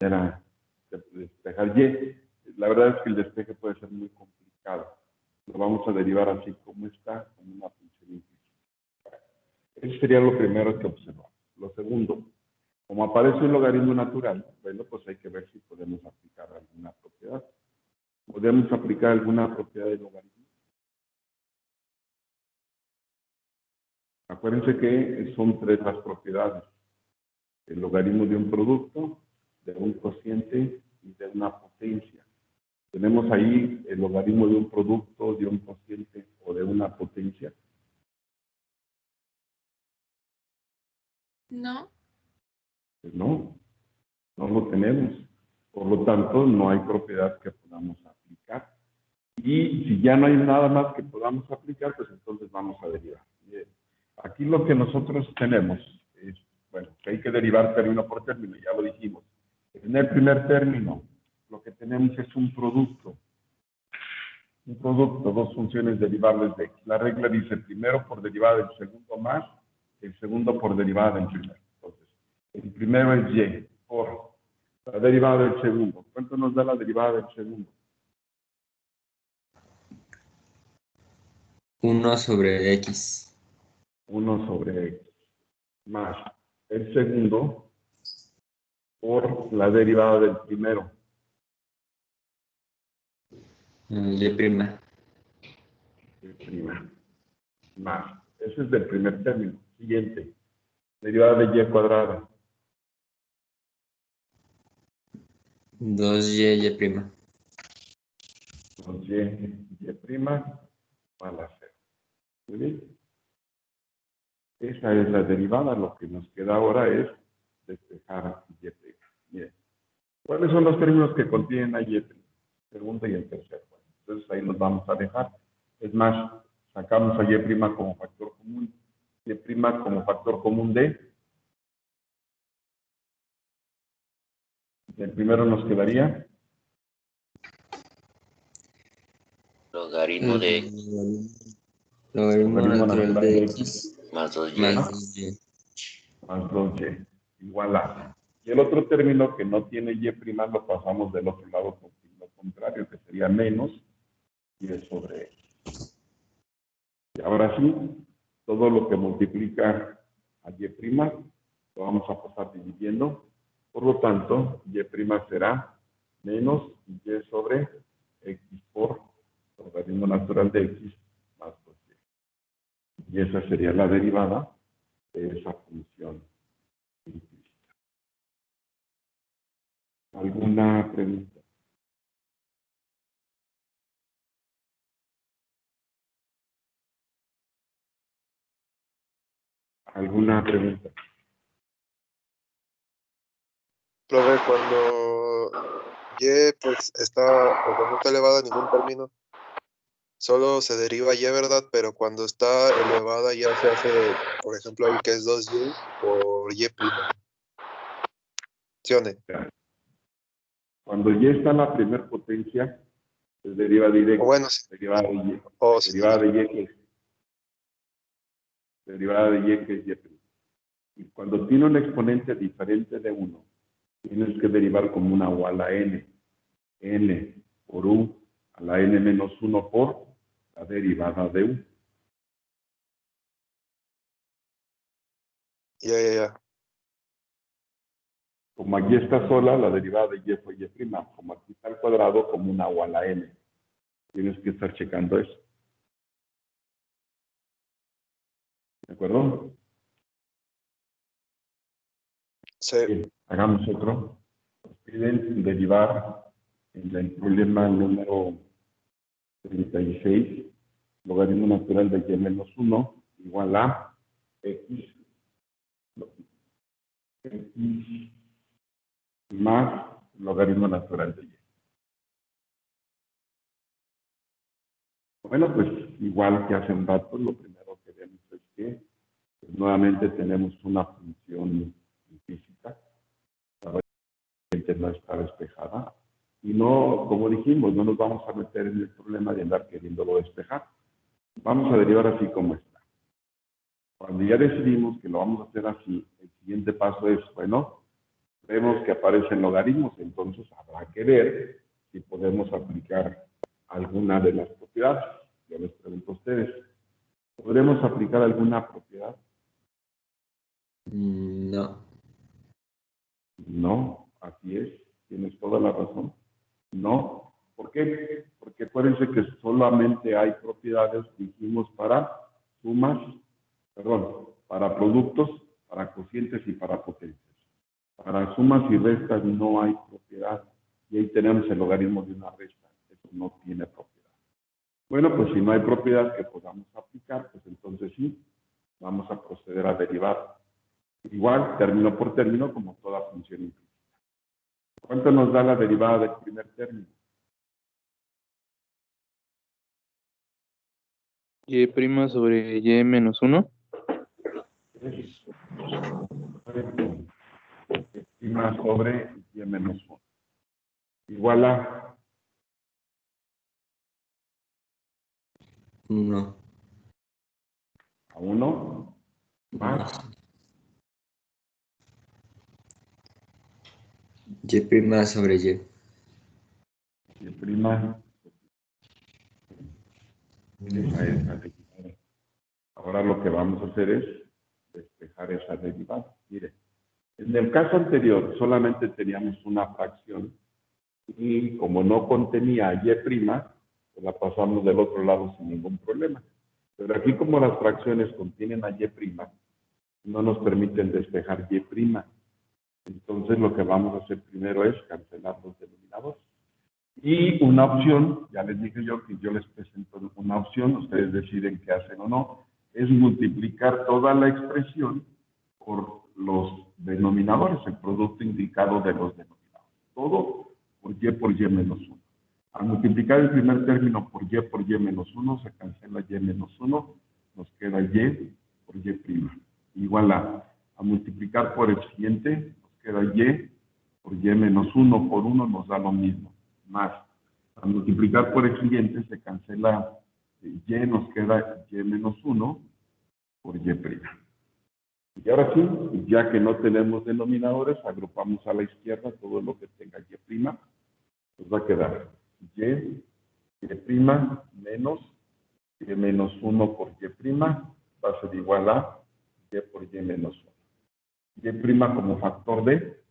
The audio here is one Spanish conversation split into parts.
manera de despejar y. La verdad es que el despeje puede ser muy complicado. Lo vamos a derivar así como está, como una función implícita. Eso sería lo primero que observamos. Lo segundo, como aparece un logaritmo natural, bueno, pues hay que ver si podemos aplicar alguna propiedad. ¿Podemos aplicar alguna propiedad del logaritmo? Acuérdense que son tres las propiedades. El logaritmo de un producto, de un cociente y de una potencia. Tenemos ahí el logaritmo de un producto, de un cociente o de una potencia. No. Pues no, no lo tenemos. Por lo tanto, no hay propiedad que podamos aplicar. Y si ya no hay nada más que podamos aplicar, pues entonces vamos a derivar. Bien. Aquí lo que nosotros tenemos es, bueno, que hay que derivar término por término, ya lo dijimos. En el primer término, lo que tenemos es un producto. Un producto, dos funciones derivables de x. La regla dice primero por derivada del segundo más, el segundo por derivada del primero. Entonces, el primero es y por la derivada del segundo. ¿Cuánto nos da la derivada del segundo? 1 sobre x. 1 sobre x. Más el segundo por la derivada del primero. Y prima. Y prima. Más. Ese es del primer término. Siguiente. Derivada de y cuadrada. 2y prima. 2y prima a la 0. Muy bien. Esa es la derivada. Lo que nos queda ahora es despejar y prima. Bien. ¿Cuáles son los términos que contienen a y prima? Segundo y el tercero. Bueno, entonces ahí nos vamos a dejar. Es más, sacamos a y prima como factor común. Y prima como factor común de. El primero nos quedaría. Logaritmo de x Logaritmo Logaritmo natural natural de de x más 2y. más 2y. Más 2y igual a. Y el otro término que no tiene y prima lo pasamos del otro lado con signo contrario, que sería menos y sobre x. Y ahora sí, todo lo que multiplica a y prima lo vamos a pasar dividiendo. Por lo tanto, y prima será menos y sobre x por logaritmo natural de x más 2y. Y esa sería la derivada de esa función implícita. ¿Alguna pregunta? ¿Alguna pregunta? Profe, cuando y pues está, o no está elevada a ningún término, solo se deriva y, ¿verdad? Pero cuando está elevada ya se hace, por ejemplo, ahí que es 2y por y prima. ¿Sí o no? Cuando y está en la primera potencia, se deriva directo. O bueno, sí. Derivada de y. O sí. Derivada de y que es. Derivada de y que es y prima. Y cuando tiene un exponente diferente de 1, tienes que derivar como una u a la n. N por u a la n menos 1 por la derivada de u. Ya. Como aquí está sola, la derivada de y fue y prima. Como aquí está al cuadrado, como una u a la n. Tienes que estar checando eso. ¿De acuerdo? Sí. Bien, hagamos otro. Nos piden derivar en el problema número 36, logaritmo natural de y menos 1 igual a x más logaritmo natural de y. Bueno, pues igual que hace un rato, lo primero que vemos es que pues, nuevamente tenemos una función física, que no está despejada, y no, como dijimos, no nos vamos a meter en el problema de andar queriéndolo despejar. Vamos a derivar así como está. Cuando ya decidimos que lo vamos a hacer así, el siguiente paso es, bueno, Vemos que aparecen logaritmos, entonces habrá que ver si podemos aplicar alguna de las propiedades. Yo les pregunto a ustedes, ¿podremos aplicar alguna propiedad? No. No, así es, tienes toda la razón. No, ¿por qué? Porque acuérdense que solamente hay propiedades, dijimos, para sumas, perdón, para productos, para cocientes y para potencias. Para sumas y restas no hay propiedad. Y ahí tenemos el logaritmo de una resta. Eso no tiene propiedad. Bueno, pues si no hay propiedad que podamos aplicar, pues entonces sí, vamos a proceder a derivar. Igual, término por término, como toda función implícita. ¿Cuánto nos da la derivada del primer término? Y' sobre y menos 1. Es y más sobre y menos 1. Igual a 1 1 más y' sobre y. y prima. Esa es la derivada. Ahora lo que vamos a hacer es despejar esa derivada. Mire, en el caso anterior solamente teníamos una fracción y como no contenía y', pues la pasamos del otro lado sin ningún problema. Pero aquí como las fracciones contienen a y', no nos permiten despejar y'. Entonces lo que vamos a hacer primero es cancelar los denominadores. Y una opción, ya les dije yo que yo les presento una opción, ustedes deciden qué hacen o no, es multiplicar toda la expresión por los denominadores, el producto indicado de los denominadores. Todo por y menos 1. Al multiplicar el primer término por y menos 1, se cancela y menos 1, nos queda y por y'. Igual a multiplicar por el siguiente, nos queda y por y menos 1 por 1 nos da lo mismo, más. Al multiplicar por el siguiente se cancela y, nos queda y menos 1 por y'. Y ahora sí, ya que no tenemos denominadores, agrupamos a la izquierda todo lo que tenga y', nos va a quedar y' menos y menos 1 por y', va a ser igual a y por y menos 1. Y' como factor de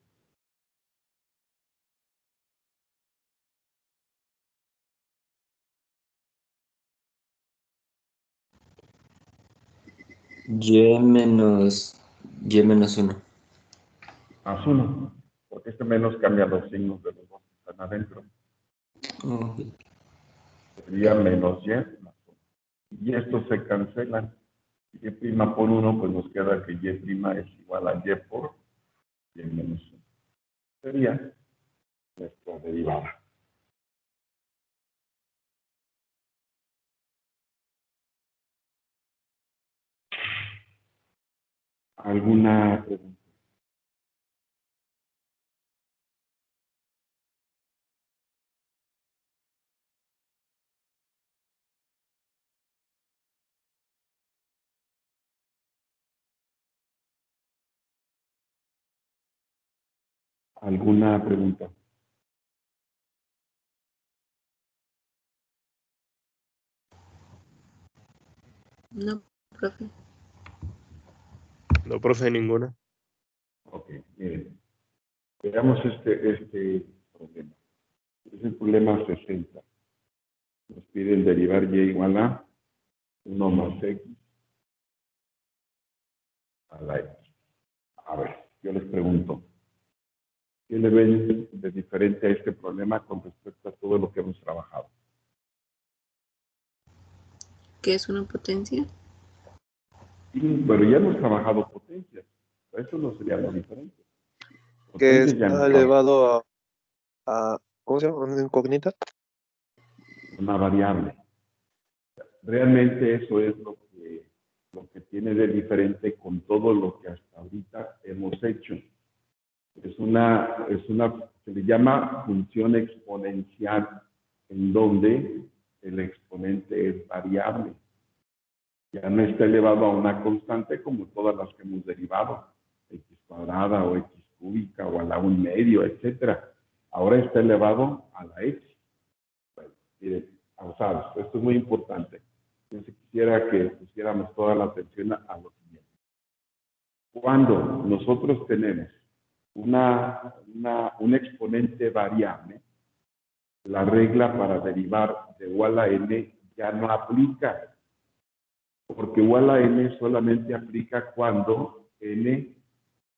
y menos 1. más 1, porque este menos cambia los signos de los dos que están adentro. Sería menos y más 1. Y estos se cancelan. Y' por 1, pues nos queda que y' es igual a y por y menos 1. Sería nuestra derivada. ¿Alguna pregunta? ¿Alguna pregunta? No, profe. No, profe, ninguna. Ok, miren. Veamos este problema. Es el problema 60. Nos piden derivar y igual a 1 más x a la x. A ver, yo les pregunto, ¿qué le ven de diferente a este problema con respecto a todo lo que hemos trabajado? ¿Qué es una potencia? Sí, bueno, ya hemos trabajado potencias. Eso no sería lo diferente. Que Potencias ya está hemos elevado a ¿cómo se llama? ¿Una incógnita? una variable. Realmente eso es lo que tiene de diferente con todo lo que hasta ahorita hemos hecho. Se le llama función exponencial, en donde el exponente es variable. Ya no está elevado a una constante como todas las que hemos derivado, x cuadrada o x cúbica o a la 1/2, etcétera. Ahora está elevado a la x. Bueno, miren, avanzados, esto es muy importante. Yo quisiera que pusiéramos toda la atención a lo siguiente. Cuando nosotros tenemos un exponente variable, la regla para derivar de igual a n ya no aplica, porque igual a n solamente aplica cuando n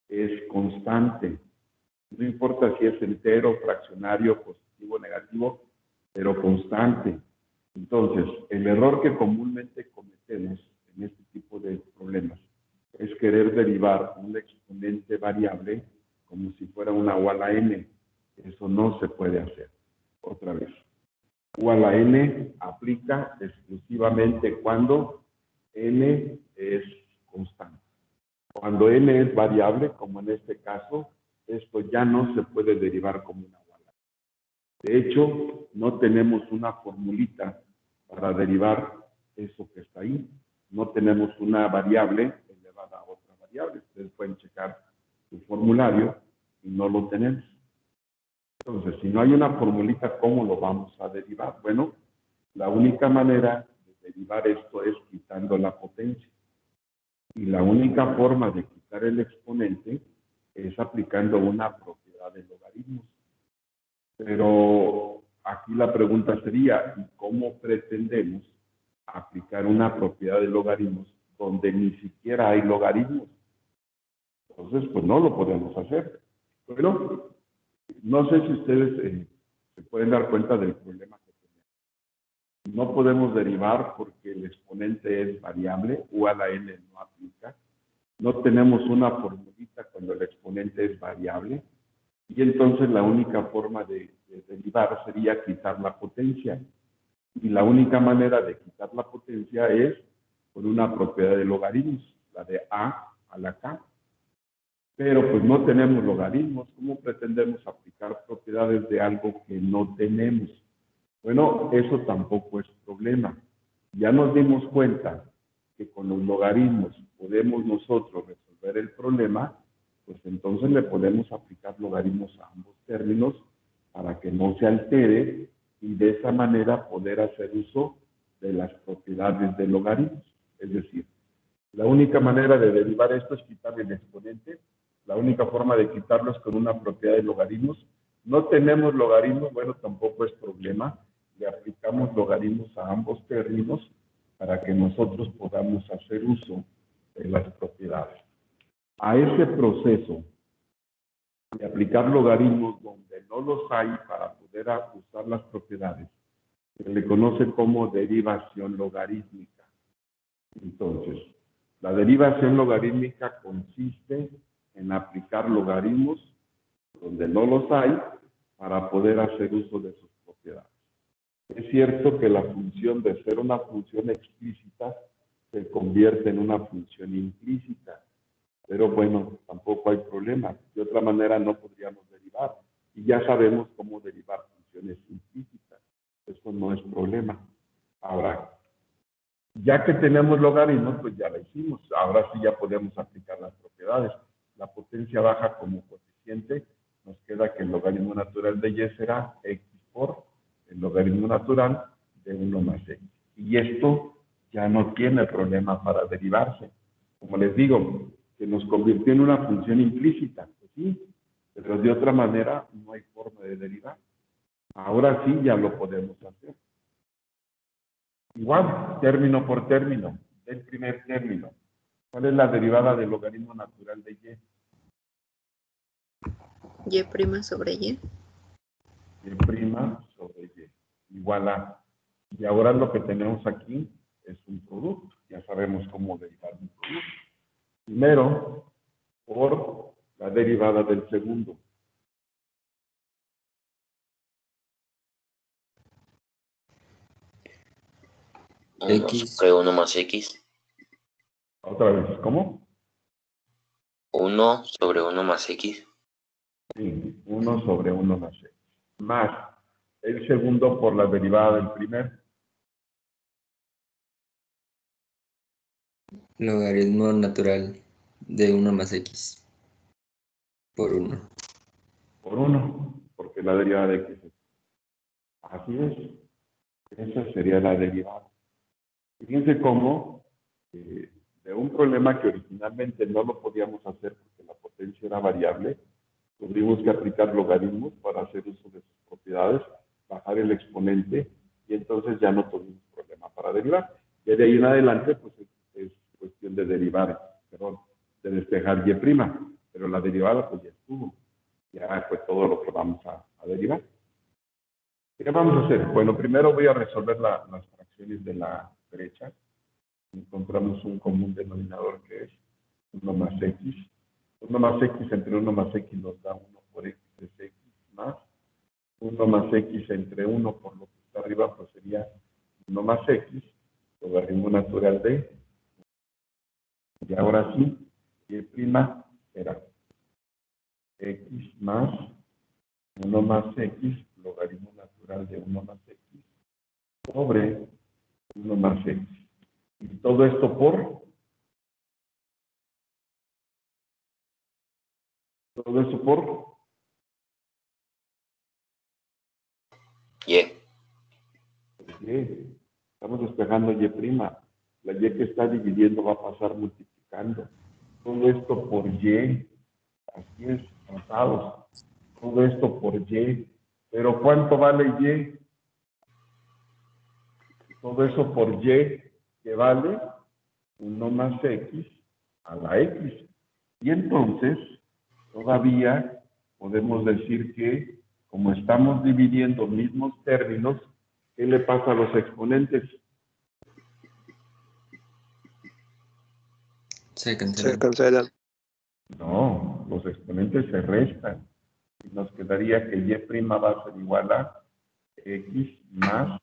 es constante. No importa si es entero, fraccionario, positivo, negativo, pero constante. Entonces, el error que comúnmente cometemos en este tipo de problemas es querer derivar un exponente variable como si fuera una igual a n. Eso no se puede hacer. Otra vez. Igual a n aplica exclusivamente cuando n es constante. Cuando n es variable, como en este caso, esto ya no se puede derivar como una igual a. De hecho, no tenemos una formulita para derivar eso que está ahí. No tenemos una variable elevada a otra variable. Ustedes pueden checar su formulario y no lo tenemos. Entonces, si no hay una formulita, ¿cómo lo vamos a derivar? Bueno, la única manera de derivar esto es quitando la potencia. Y la única forma de quitar el exponente es aplicando una propiedad de logaritmos. Pero aquí la pregunta sería, ¿y cómo pretendemos aplicar una propiedad de logaritmos donde ni siquiera hay logaritmos? Entonces, pues no lo podemos hacer. Bueno, no sé si ustedes se pueden dar cuenta del problema que tenemos. No podemos derivar porque el exponente es variable, u a la n no aplica. No tenemos una formulita cuando el exponente es variable. Y entonces la única forma de derivar sería quitar la potencia. Y la única manera de quitar la potencia es por una propiedad de logaritmos, la de a la k. Pero pues no tenemos logaritmos. ¿Cómo pretendemos aplicar propiedades de algo que no tenemos? Bueno, eso tampoco es problema. Ya nos dimos cuenta que con los logaritmos podemos nosotros resolver el problema, pues entonces le podemos aplicar logaritmos a ambos términos para que no se altere y de esa manera poder hacer uso de las propiedades de logaritmos. Es decir, la única manera de derivar esto es quitar el exponente. La única forma de quitarlo es con una propiedad de logaritmos. No tenemos logaritmos, bueno, tampoco es problema. Le aplicamos logaritmos a ambos términos para que nosotros podamos hacer uso de las propiedades. A ese proceso de aplicar logaritmos donde no los hay para poder usar las propiedades, se le conoce como derivación logarítmica. Entonces, la derivación logarítmica consiste en aplicar logaritmos donde no los hay para poder hacer uso de sus propiedades. Es cierto que la función, de ser una función explícita, se convierte en una función implícita, pero bueno, tampoco hay problema. De otra manera no podríamos derivar. Y ya sabemos cómo derivar funciones implícitas. Eso no es problema. Ahora, ya que tenemos logaritmos, pues ya lo hicimos. Ahora sí ya podemos aplicar las propiedades. La potencia baja como coeficiente. Nos queda que el logaritmo natural de y será x por el logaritmo natural de 1 más x. Y esto ya no tiene problema para derivarse. Como les digo, se nos convirtió en una función implícita. Pues sí, pero de otra manera no hay forma de derivar. Ahora sí ya lo podemos hacer. Igual, término por término, el primer término. ¿Cuál es la derivada del logaritmo natural de y? Y' sobre y. Y' sobre y. Igual a. Y ahora lo que tenemos aquí es un producto. Ya sabemos cómo derivar un producto. Primero, por la derivada del segundo. X. Sobre 1 más x. Otra vez, ¿cómo? 1 sobre 1 más x. Sí, 1 sobre 1 más x. Más el segundo por la derivada del primero. Logaritmo natural de 1 más x. Por 1. Por 1, porque la derivada de x es. Así es. Esa sería la derivada. Fíjense cómo de un problema que originalmente no lo podíamos hacer porque la potencia era variable, tuvimos que aplicar logaritmos para hacer uso de sus propiedades, bajar el exponente, y entonces ya no tuvimos problema para derivar. Y de ahí en adelante, pues es cuestión de derivar, perdón, de despejar y', pero la derivada pues ya estuvo. Ya fue todo lo que vamos a derivar. ¿Qué vamos a hacer? Bueno, primero voy a resolver las fracciones de la derecha. Encontramos un común denominador que es 1 más x. 1 más x entre 1 más x nos da 1 por x es x más 1 más x entre 1 por lo que está arriba, pues sería 1 más x, logaritmo natural de. Y ahora sí, y' será x más 1 más x, logaritmo natural de 1 más x, sobre 1 más x. Y todo esto por. Todo eso por. Y. Y. Estamos despejando y'. La y que está dividiendo va a pasar multiplicando. Todo esto por y. Así es, pasados. Todo esto por y. Pero ¿cuánto vale y? Todo eso por y, que vale 1 más x a la x. Y entonces, todavía podemos decir que, como estamos dividiendo mismos términos, ¿qué le pasa a los exponentes? Se Se cancelan. cancelan. No, los exponentes se restan. Y nos quedaría que y' va a ser igual a x más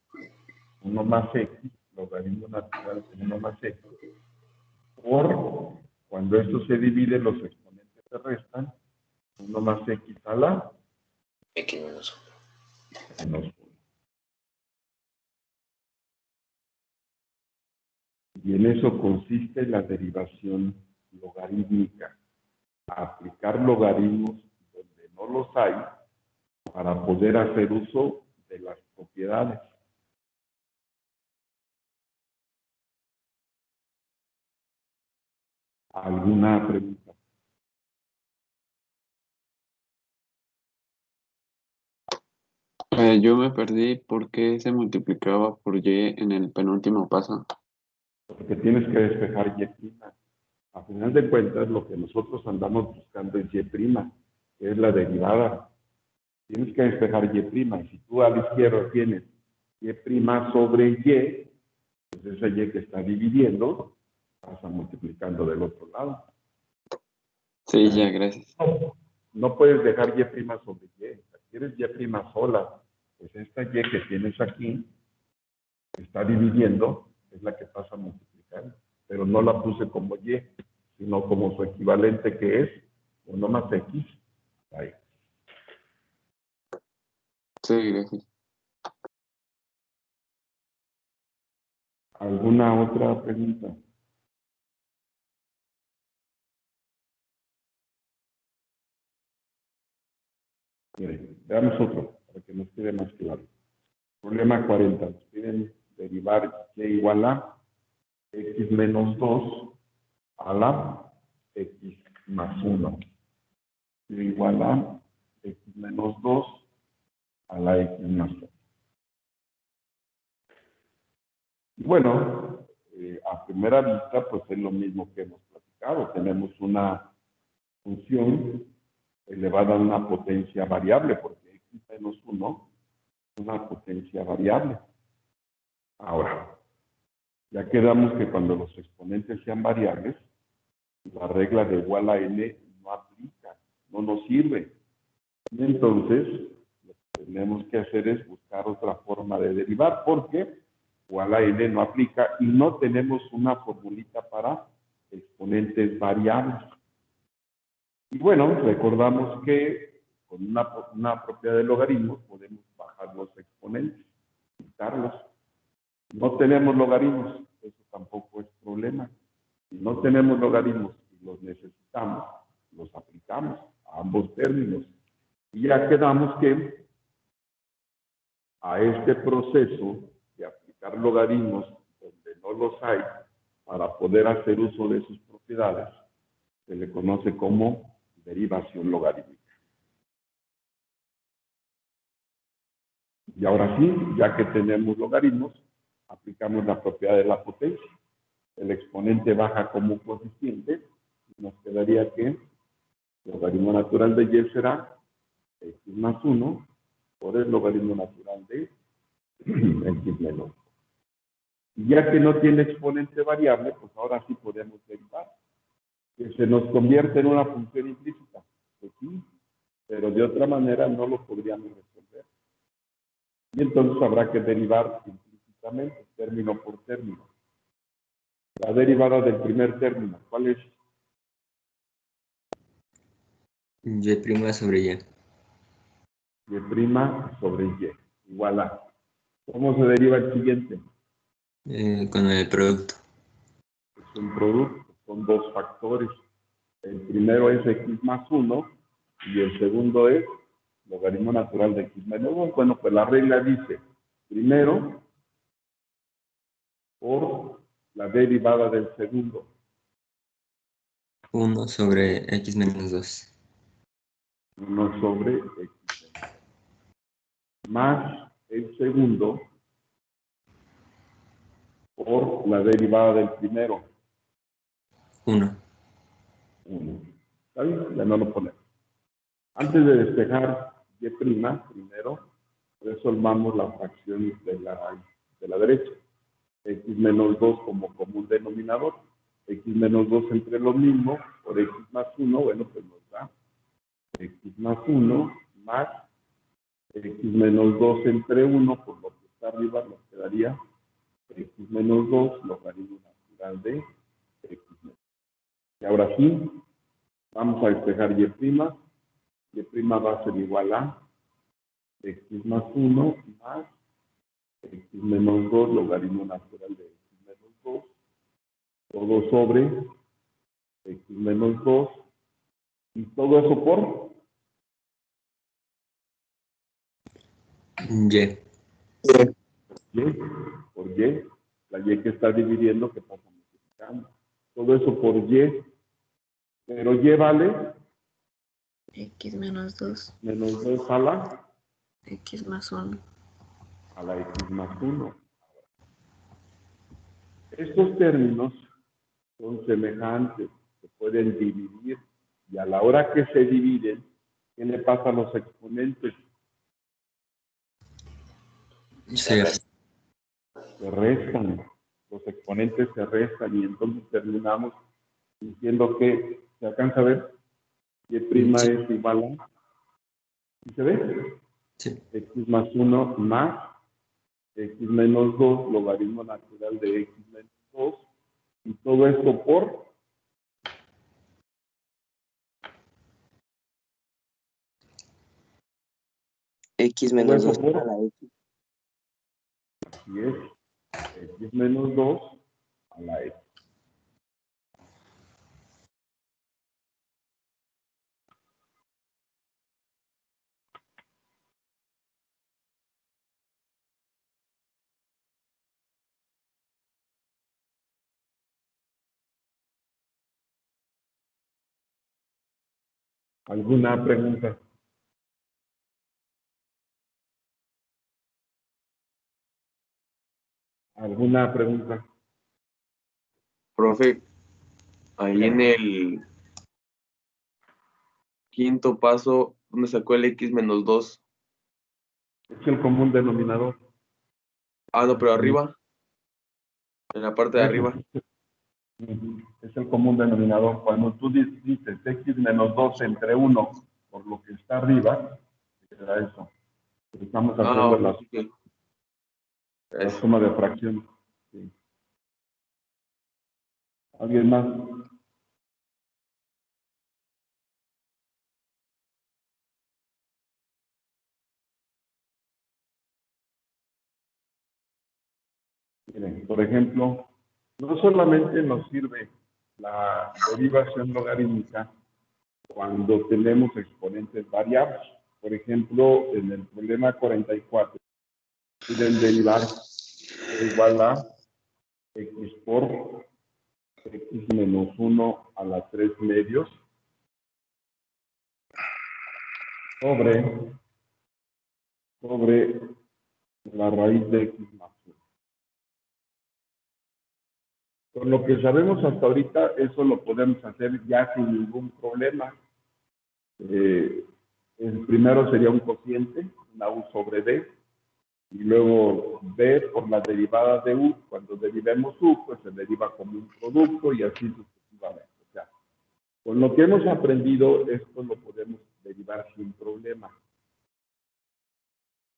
1 más x, logaritmo natural de 1 más x, por, cuando esto se divide, los exponentes se restan, 1 más x a la X menos 1. menos 1. Y en eso consiste la derivación logarítmica. Aplicar logaritmos donde no los hay para poder hacer uso de las propiedades. ¿Alguna pregunta? Yo me perdí por qué se multiplicaba por y en el penúltimo paso. Porque tienes que despejar y'. A final de cuentas, lo que nosotros andamos buscando es y', que es la derivada. Tienes que despejar y'. Y si tú a la izquierda tienes y' sobre y, pues esa y que está dividiendo, pasa multiplicando del otro lado. Sí, ya, gracias. No puedes dejar y' sobre y. Si quieres y' sola, pues esta y que tienes aquí, que está dividiendo, es la que pasa multiplicando. Pero no la puse como y, sino como su equivalente, que es 1 más x. Ahí. Sí, gracias. ¿Alguna otra pregunta? Miren, veamos otro, para que nos quede más claro. Problema 40. Nos piden derivar y igual a x menos 2 a la x más 1. Y igual a x menos 2 a la x más 1. Bueno, a primera vista, pues es lo mismo que hemos platicado. Tenemos una función elevada a una potencia variable, porque x menos 1 es una potencia variable. Ahora, ya quedamos que cuando los exponentes sean variables, la regla de igual a n no aplica, no nos sirve. Y entonces, lo que tenemos que hacer es buscar otra forma de derivar, porque igual a n no aplica y no tenemos una formulita para exponentes variables. Y bueno, recordamos que con una propiedad de logaritmos podemos bajar los exponentes, quitarlos. No tenemos logaritmos, eso tampoco es problema. Si no tenemos logaritmos y los necesitamos, los aplicamos. a ambos términos. Y ya quedamos que a este proceso de aplicar logaritmos donde no los hay, para poder hacer uso de sus propiedades, se le conoce como derivación logarítmica. Y ahora sí, ya que tenemos logaritmos, aplicamos la propiedad de la potencia. El exponente baja como un coeficiente, y nos quedaría que el logaritmo natural de y será x más 1 por el logaritmo natural de x menos 1. Y ya que no tiene exponente variable, pues ahora sí podemos derivar. Que se nos convierte en una función implícita. Pues sí, pero de otra manera no lo podríamos resolver. Y entonces habrá que derivar implícitamente, término por término. La derivada del primer término, ¿cuál es? Y' sobre Y. Y' sobre Y, igual a. ¿Cómo se deriva el siguiente? Con el producto. Es un producto, son dos factores. El primero es x más 1 y el segundo es logaritmo natural de x menos 1. Bueno, pues la regla dice, primero por la derivada del segundo. 1 sobre X menos 2. 1 sobre x más el segundo por la derivada del primero. 1. 1. ¿Está bien? Ya no lo ponemos. Antes de despejar y', primero resolvamos la fracción de la derecha. X menos 2 como común denominador. X menos 2 entre lo mismo por x más 1, bueno, pues nos da x más 1 más x menos 2 entre 1, por lo que está arriba nos quedaría x menos 2, logaritmo natural de x menos. Y ahora sí, vamos a despejar y'. Y' va a ser igual a x más 1 más x menos 2, logaritmo natural de x menos 2, todo sobre x menos 2, y todo eso por Y. y, por y, la y que está dividiendo que pasa multiplicando. Todo eso por y, pero y vale X menos 2, menos 2 a la X más 1. x más 1. Estos términos son semejantes, se pueden dividir, y a la hora que se dividen, ¿qué le pasa a los exponentes? Se Se restan, los exponentes se restan, y entonces terminamos diciendo que, ¿se alcanza a ver? Y' es igual a, ¿sí se ve? Sí. X más 1 más x menos 2, logaritmo natural de x menos 2, y todo esto por X todo menos eso 2 por, a la X. así es, x menos 2 a la x. ¿Alguna pregunta? ¿Alguna pregunta? Profe, ahí en el quinto paso, ¿dónde sacó el X menos 2? Es el común denominador. Ah, no, pero arriba. En la parte de arriba. Es el común denominador. Cuando tú dices x menos 2 entre 1 por lo que está arriba, será eso. Estamos haciendo Ah, la ok. suma de fracciones. Sí. ¿Alguien más? Miren, por ejemplo, no solamente nos sirve la derivación logarítmica cuando tenemos exponentes variables. Por ejemplo, en el problema 44, piden derivar igual a x por x menos 1 a la 3 medios sobre la raíz de x más 1. Con lo que sabemos hasta ahorita, eso lo podemos hacer ya sin ningún problema. El primero sería un cociente, una u sobre d, y luego b por la derivada de u. Cuando derivemos u, pues se deriva como un producto y así sucesivamente. O sea, con lo que hemos aprendido, esto lo podemos derivar sin problema.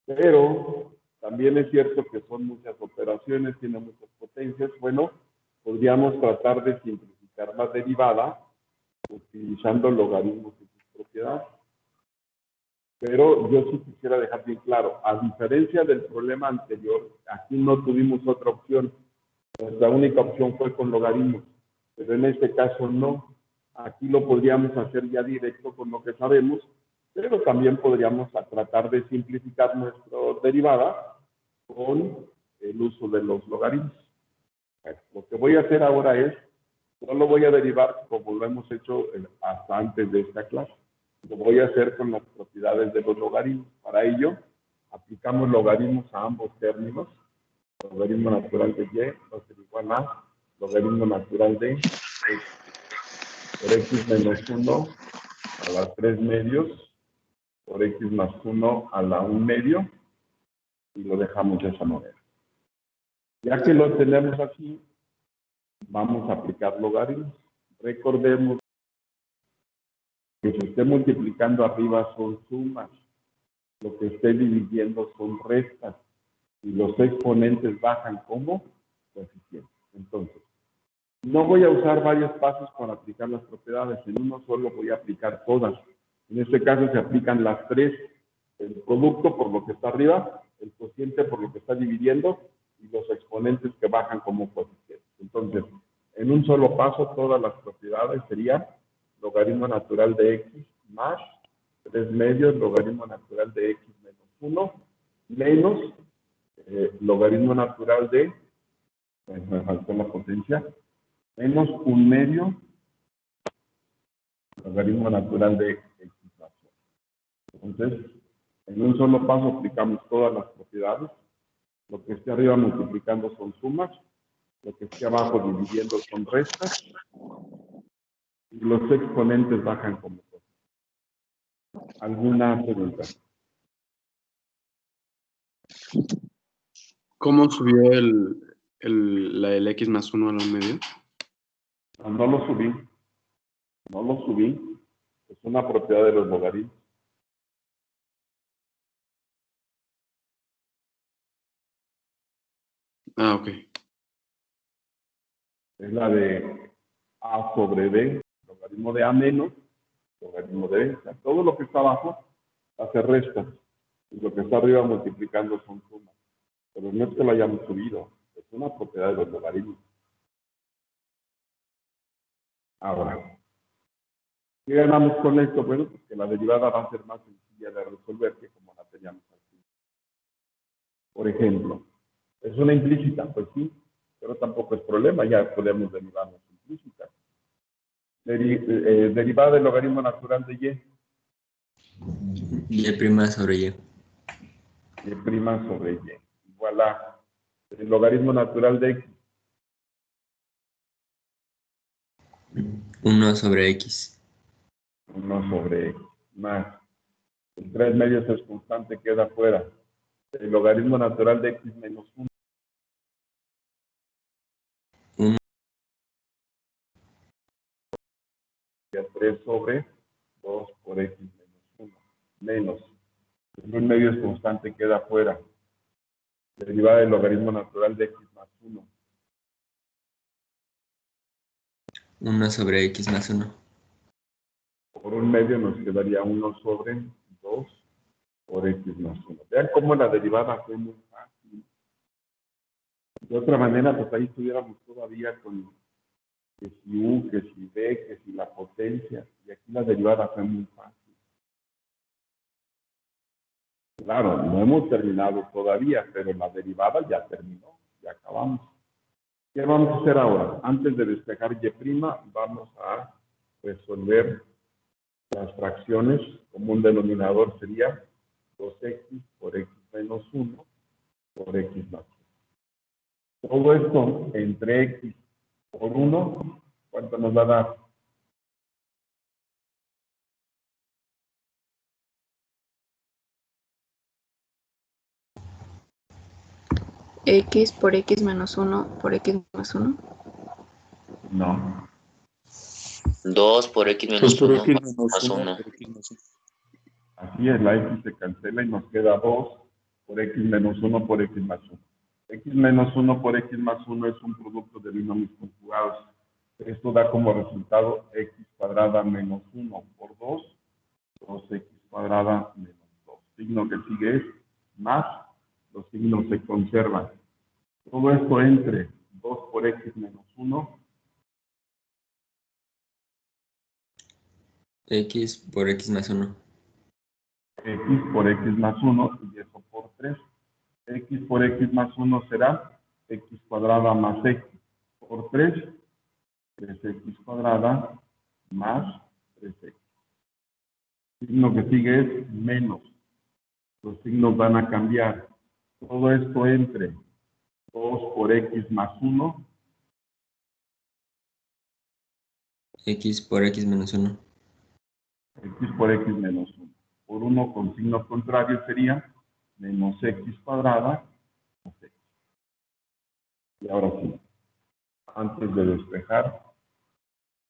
Pero también es cierto que son muchas operaciones, tiene muchas potencias. Bueno, podríamos tratar de simplificar la derivada utilizando logaritmos de sus propiedades. Pero yo sí quisiera dejar bien claro, a diferencia del problema anterior, aquí no tuvimos otra opción. Nuestra única opción fue con logaritmos, pero en este caso no. Aquí lo podríamos hacer ya directo con lo que sabemos, pero también podríamos tratar de simplificar nuestra derivada con el uso de los logaritmos. Lo que voy a hacer ahora es, no lo voy a derivar como lo hemos hecho hasta antes de esta clase. Lo voy a hacer con las propiedades de los logaritmos. Para ello, aplicamos logaritmos a ambos términos. Logaritmo natural de y va a ser igual a logaritmo natural de x por x menos 1 a las 3 medios por x más 1 a la 1 medio, y lo dejamos de esa manera. Ya que lo tenemos así, vamos a aplicar logaritmos. Recordemos que si esté multiplicando arriba son sumas, lo que esté dividiendo son restas, y los exponentes bajan como coeficientes. Entonces, no voy a usar varios pasos para aplicar las propiedades, en uno solo voy a aplicar todas. En este caso se aplican las tres: el producto por lo que está arriba, el cociente por lo que está dividiendo, y los exponentes que bajan como coeficientes. Entonces, en un solo paso, todas las propiedades serían logaritmo natural de x más 3 medios, logaritmo natural de x menos 1, menos logaritmo natural de, me faltó la potencia, menos 1 medio, logaritmo natural de x más 1. Entonces, en un solo paso aplicamos todas las propiedades. Lo que esté arriba multiplicando son sumas, lo que esté abajo dividiendo son restas, y los exponentes bajan como cosas. ¿Alguna pregunta? ¿Cómo subió el x más 1 a la medio? No lo subí. No lo subí. Es una propiedad de los logaritmos. Ah, ok. Es la de a sobre b, logaritmo de a menos, logaritmo de b. O sea, todo lo que está abajo hace restas, y lo que está arriba multiplicando son sumas. Pero no es que lo hayamos subido, es una propiedad de los logaritmos. Ahora, ¿qué ganamos con esto? Bueno, pues que la derivada va a ser más sencilla de resolver que como la teníamos aquí. Por ejemplo, ¿es una implícita? Pues sí, pero tampoco es problema, ya podemos derivarnos implícita. Derivada del logaritmo natural de y. Y prima sobre y. Y prima sobre y. Igual a el logaritmo natural de x. 1 sobre x. 1 sobre x. Más. El 3 medios es constante, queda fuera. El logaritmo natural de x menos 1. 1 3 sobre 2 por x menos 1. Menos. El 1 medio es constante, queda fuera. Derivada del logaritmo natural de x más 1. 1 sobre x más 1. Por 1 medio nos quedaría 1 sobre 2 por x más 1. Vean cómo la derivada fue muy fácil. De otra manera, pues ahí estuviéramos todavía con que si U, que si B, que si la potencia. Y aquí la derivada fue muy fácil. Claro, no hemos terminado todavía, pero la derivada ya terminó, ya acabamos. ¿Qué vamos a hacer ahora? Antes de despejar Y', vamos a resolver las fracciones. Como un denominador sería 2x por x menos 1 por x más 1. Todo esto entre x por 1, ¿cuánto nos va a dar? X por X menos 1 por X más 1. No. 2 por X menos 1 más 1. Así es, la x se cancela y nos queda 2 por x menos 1 por x más 1. X menos 1 por x más 1 es un producto de binomios conjugados. Esto da como resultado x cuadrada menos 1 por 2, 2x cuadrada menos 2. Signo que sigue es más, los signos se conservan. Todo esto entre 2 por x menos 1. X por X más 1. X por x más 1 y eso por 3. X por x más 1 será x cuadrada más x por 3, 3x cuadrada más 3x. El signo que sigue es menos. Los signos van a cambiar. Todo esto entre 2 por x más 1. X por X menos 1. X por x menos 1. Por 1 con signo contrario sería menos x cuadrada más x. Y ahora sí, antes de despejar,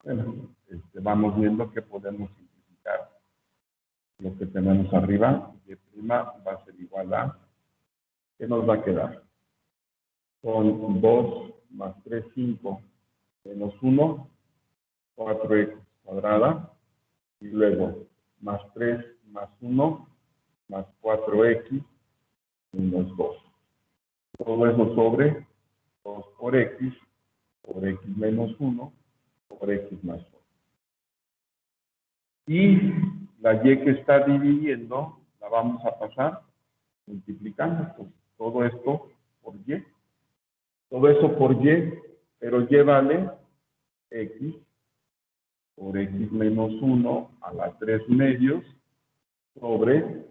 bueno, vamos viendo que podemos simplificar lo que tenemos arriba. Y' va a ser igual a, ¿qué nos va a quedar? Con 2 más 3, 5, menos 1, 4x cuadrada, y luego más 3 más 1, más 4x, menos 2. Todo eso sobre 2 por x menos 1, por x más 1. Y la y que está dividiendo, la vamos a pasar multiplicando. Pues, todo esto por y. Todo eso por y, pero y vale x por x menos 1 a la 3 medios sobre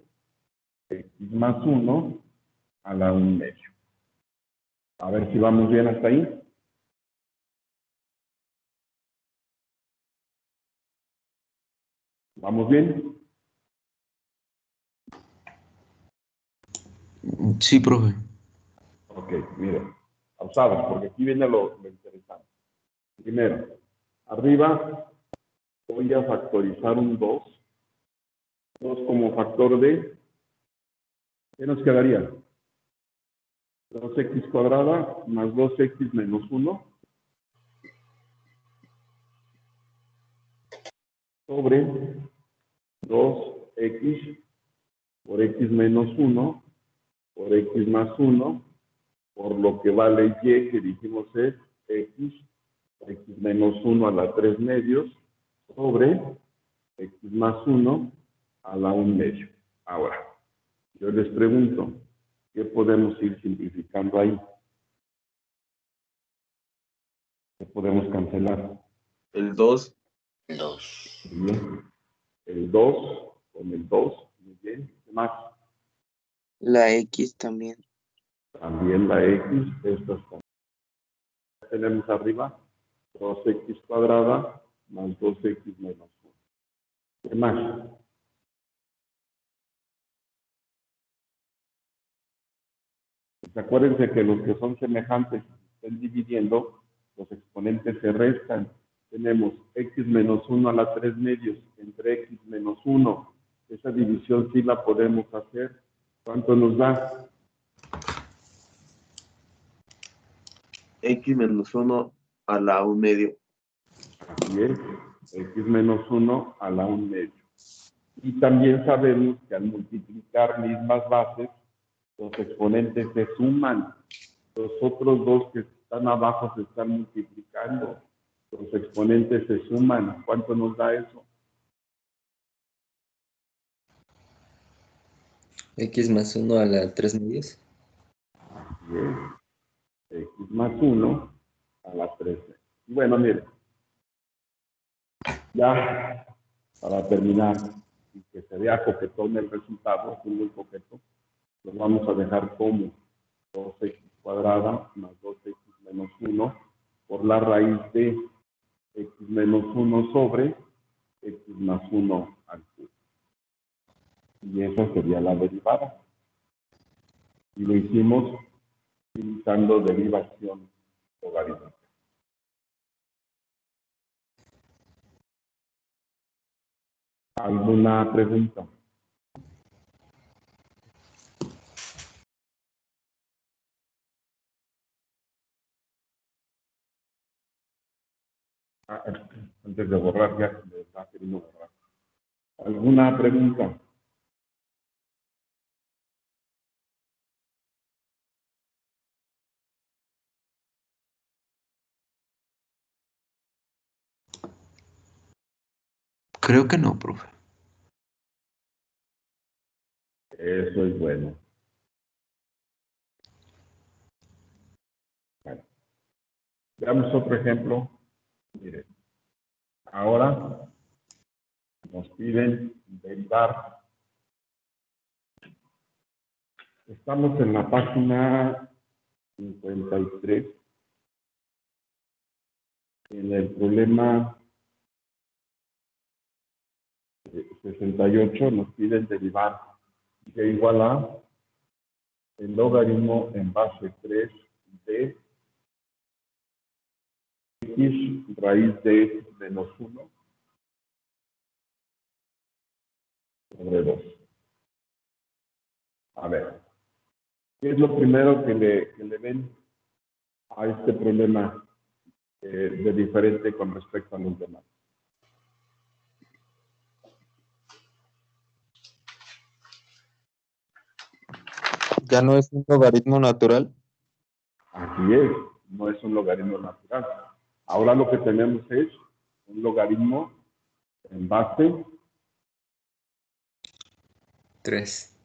x más 1 a la 1 medio. A ver si vamos bien hasta ahí. ¿Vamos bien? Sí, profe. Ok, miren, pausados, porque aquí viene lo interesante. Primero, arriba voy a factorizar un 2. 2 como factor de, ¿qué nos quedaría? 2x cuadrada más 2x menos 1 sobre 2x por x menos 1 por x más 1 por lo que vale y, que dijimos es x menos 1 a la 3 medios sobre x más 1 a la 1 medio. Ahora, yo les pregunto, ¿qué podemos ir simplificando ahí? ¿Qué podemos cancelar? El 2. 2. Muy bien. El 2 con el 2, muy bien. ¿Qué más? La X también. También la x, esto está. Tenemos arriba 2x cuadrada más 2x menos 1. ¿Qué más? Pues acuérdense que los que son semejantes estén dividiendo, los exponentes se restan. Tenemos x menos 1 a la 3 medios entre x menos 1. Esa división sí la podemos hacer. ¿Cuánto nos da? X menos 1 a la 1 medio. Así es, x menos 1 a la 1 medio. Y también sabemos que al multiplicar mismas bases, los exponentes se suman. Los otros dos que están abajo se están multiplicando. Los exponentes se suman. ¿Cuánto nos da eso? X más 1 a la 3 medios. Así es. X más 1 a la 13. Bueno, miren. Ya, para terminar, y que se vea coquetón el resultado, es muy coqueto, lo vamos a dejar como 2x cuadrada más 2x menos 1 por la raíz de x menos 1 sobre x más 1 al cubo. Y esa sería la derivada. Y lo hicimos utilizando derivación logarítmica. ¿Alguna pregunta? Antes de borrar, ya me está queriendo borrar. ¿Alguna pregunta? Creo que no, profe. Eso es bueno. Bueno, veamos otro ejemplo. Miren, ahora nos piden derivar. Estamos en la página 53. En el problema 68 nos piden derivar y igual a el logaritmo en base 3 de x raíz de x menos 1 sobre 2. A ver, ¿qué es lo primero que le ven a este problema de diferente con respecto a los demás? ¿Ya no es un logaritmo natural? Así es, no es un logaritmo natural. Ahora lo que tenemos es un logaritmo en base 3.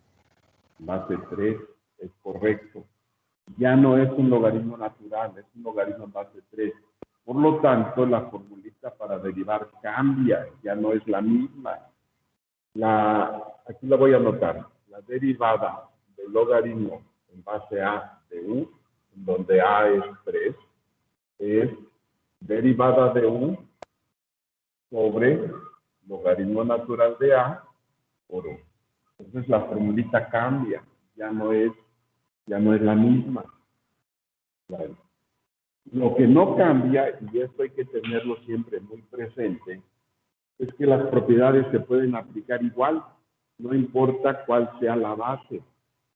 Base 3 es correcto. Ya no es un logaritmo natural, es un logaritmo en base 3. Por lo tanto, la formulita para derivar cambia, ya no es la misma. Aquí la voy a anotar. La derivada del logaritmo en base a de u, donde a es 3, es derivada de u sobre logaritmo natural de a por u. Entonces la formulita cambia, ya no es la misma. Claro. Lo que no cambia, y esto hay que tenerlo siempre muy presente, es que las propiedades se pueden aplicar igual, no importa cuál sea la base.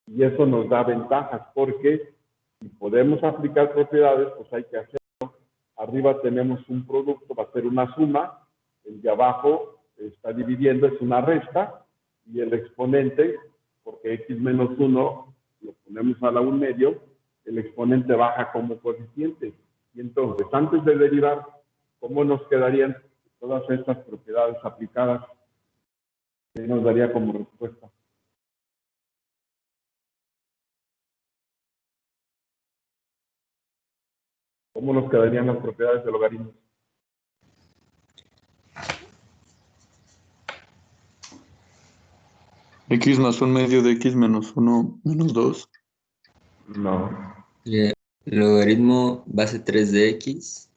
Y eso nos da ventajas, porque si podemos aplicar propiedades, pues hay que hacerlo. Arriba tenemos un producto, va a ser una suma, el de abajo está dividiendo, es una resta, y el exponente, porque x menos 1 lo ponemos a la 1 medio, el exponente baja como coeficiente. Y entonces, antes de derivar, ¿cómo nos quedarían todas estas propiedades aplicadas? ¿Qué nos daría como respuesta? ¿Cómo nos quedarían las propiedades del logaritmo? X más 1 medio de x menos 1 menos 2. No. Logaritmo base 3 de x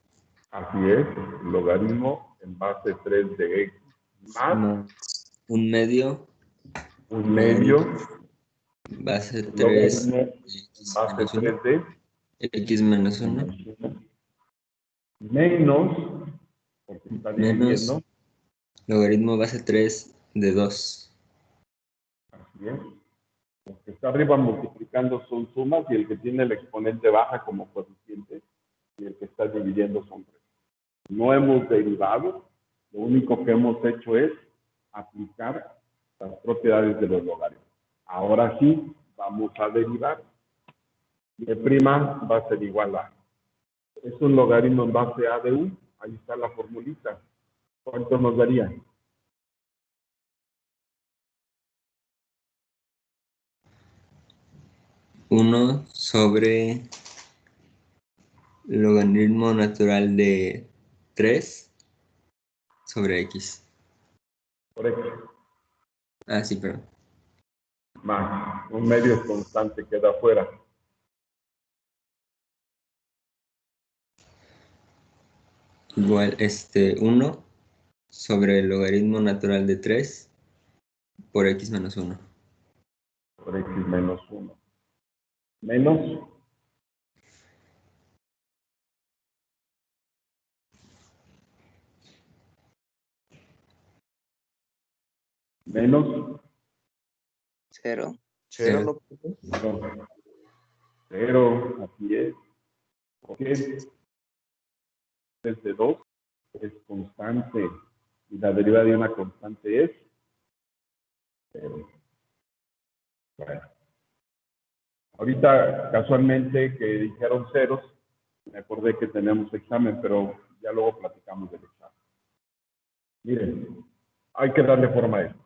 Así es, logaritmo en base 3 de x más más un medio un medio, base 3 logaritmo de en x base menos 1. 3 de X menos 1 menos, porque está dividiendo, menos logaritmo base 3 de 2. así es. Los que está arriba multiplicando son sumas y el que tiene el exponente baja como coeficiente y el que está dividiendo son 3. No hemos derivado, lo único que hemos hecho es aplicar las propiedades de los logaritmos. Ahora sí, vamos a derivar. Y prima va a ser igual a. Es un logaritmo en base a de u, ahí está la formulita. ¿Cuánto nos daría? Uno sobre logaritmo natural de 3 sobre X. Por X. Ah, sí, perdón. Más un medio constante queda afuera. Igual, 1 sobre el logaritmo natural de 3 por X menos 1. Por X menos 1. Menos menos 0. Cero, Cero. ¿no? no, 0, así es. ¿Ok? Desde 2 es constante y la deriva de una constante es 0. Bueno, ahorita casualmente que dijeron ceros, me acordé que tenemos examen, pero ya luego platicamos del examen. Miren, hay que darle forma a esto.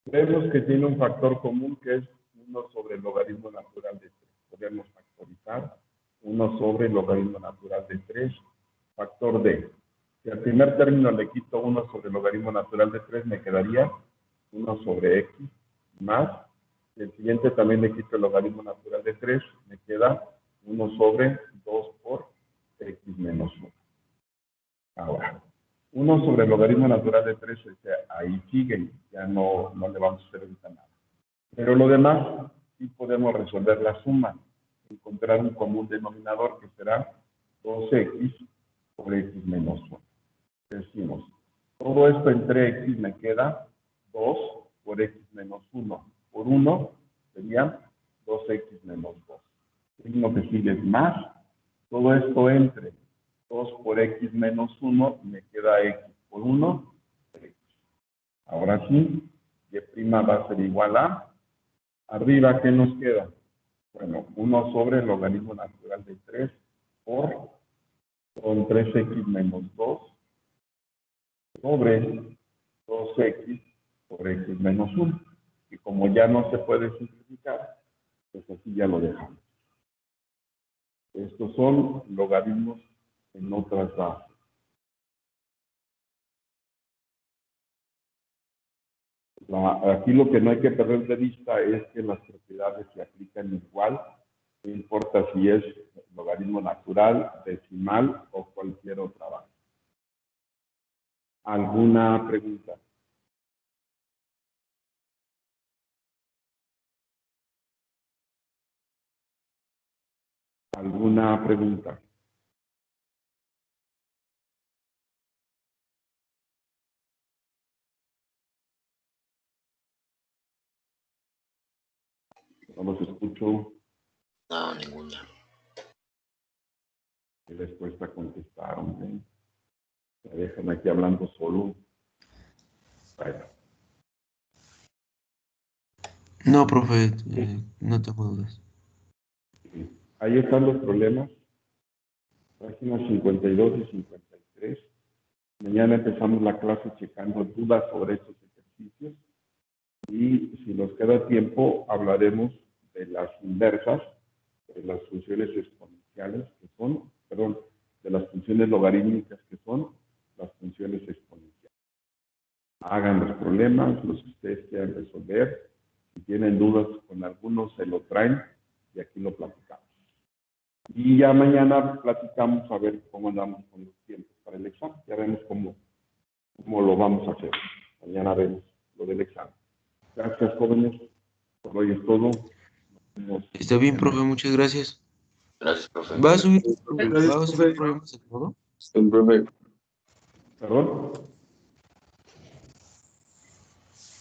Vemos que tiene un factor común que es 1 sobre el logaritmo natural de 3. Podemos factorizar 1 sobre el logaritmo natural de 3, factor d. Si al primer término le quito 1 sobre el logaritmo natural de 3, me quedaría 1 sobre x más. Si el siguiente también le quito el logaritmo natural de 3, me queda 1 sobre 2 por x menos 1. Ahora, 1 sobre el logaritmo natural de 3, ahí sigue, ya no le vamos a hacer ahorita nada. Pero lo demás, sí podemos resolver la suma, encontrar un común denominador que será 2x por x menos 1. Decimos, todo esto entre x me queda 2 por x menos 1. Por 1 sería 2x menos 2. Signo que sigue es más. Todo esto entre 2 por x menos 1 me queda x por 1, x. Ahora sí, y' va a ser igual a, arriba, ¿qué nos queda? Bueno, 1 sobre el logaritmo natural de 3 por, con 3x menos 2 sobre 2x por x menos 1. Y como ya no se puede simplificar, pues así ya lo dejamos. Estos son logaritmos en otras bases. Aquí lo que no hay que perder de vista es que las propiedades se aplican igual, no importa si es logaritmo natural, decimal o cualquier otra base. ¿Alguna pregunta? ¿Alguna pregunta? No los escucho. No, ninguna. ¿Qué les cuesta contestar, hombre? Me dejan aquí hablando solo. Bueno, No, profe, no tengo dudas. sí. Ahí están los problemas. Páginas 52 y 53. Mañana empezamos la clase checando dudas sobre estos ejercicios. Y si nos queda tiempo, hablaremos de las inversas, de las funciones exponenciales, que son, perdón, de las funciones logarítmicas, que son las funciones exponenciales. Hagan los problemas, los que ustedes quieran resolver. Si tienen dudas con algunos, se lo traen y aquí lo platicamos. Y ya mañana platicamos a ver cómo andamos con los tiempos para el examen. Ya vemos cómo lo vamos a hacer. Mañana vemos lo del examen. Gracias, jóvenes. Por hoy es todo. Está bien, profe, muchas gracias. Gracias, profe. ¿Va a subir, Gracias, va a subir profe. problemas en todo? El profe, ¿Perdón?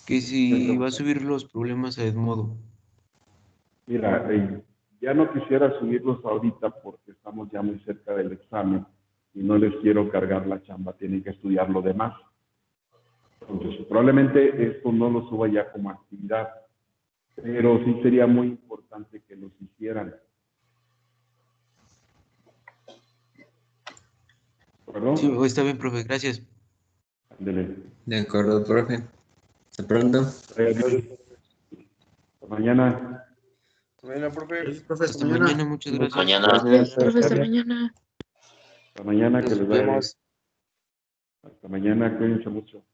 Que si va a subir los problemas a Edmodo. Mira, ya no quisiera subirlos ahorita porque estamos ya muy cerca del examen y no les quiero cargar la chamba, tienen que estudiar lo demás. Entonces, probablemente esto no lo suba ya como actividad, pero sí sería muy importante que los hicieran. acuerdo? Sí, está bien, profe, gracias. Ándele. De acuerdo, profe. Hasta pronto. Hasta mañana. Hasta mañana, muchas gracias. Mañana. Gracias. Profe, hasta mañana. Hasta mañana que Nos les vaya bien. vemos. Hasta mañana, cuídense mucho.